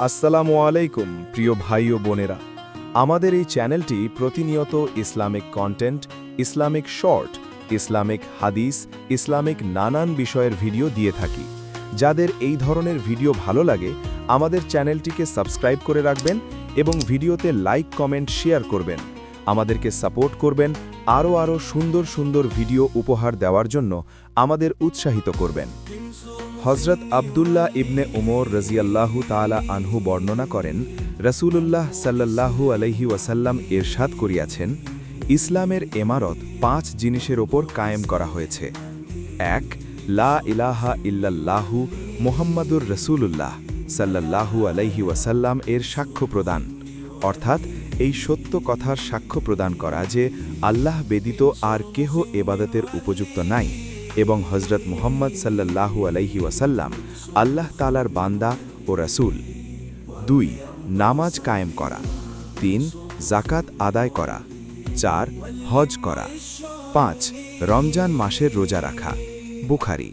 আসসালামু আলাইকুম প্রিয় ভাই ও বোনেরা। আমাদের এই চ্যানেলটি প্রতিনিয়ত Islamic content, Islamic short, Islamic হাদিস, ইসলামিক নানান বিষয়ের ভিডিও দিয়ে থাকি। যাদের এই ধরনের ভিডিও ভালো লাগে আমাদের চ্যানেলটিকে সাবস্ক্রাইব করে রাখবেন এবং ভিডিওতে লাইক, কমেন্ট, শেয়ার করবেন। আমাদেরকে সাপোর্ট করবেন, আরও সুন্দর সুন্দর ভিডিও উপহার দেওয়ার জন্য আমাদের উৎসাহিত করবেন। হজরত আবদুল্লাহ ইবনে উমর রাজিয়াল্লাহু তাআলা আনহু বর্ণনা করেন, রাসূলুল্লাহ সাল্লাল্লাহু আলাইহি ওয়াসাল্লাম ইরশাদ করিয়াছেন, ইসলামের এমারত 5 জিনিসের ওপর কায়েম করা হয়েছে। 1. লা ইলাহা ইল্লাল্লাহু মুহাম্মাদুর রাসূলুল্লাহ সাল্লাল্লাহু আলাইহি ওয়াসাল্লাম এর সাক্ষ্য প্রদান, অর্থাৎ এই সত্য কথার সাক্ষ্য প্রদান করা যে আল্লাহ ব্যতীত আর কেহ এবাদতের উপযুক্ত নাই এবং হজরত মুহাম্মদ সাল্লাল্লাহু আলাইহি ওয়াসাল্লাম আল্লাহ তাআলার বান্দা ও রাসূল। 2. নামাজ কায়েম করা। 3. যাকাত আদায় করা। 4. হজ করা। 5. রমজান মাসের রোজা রাখা। বুখারী।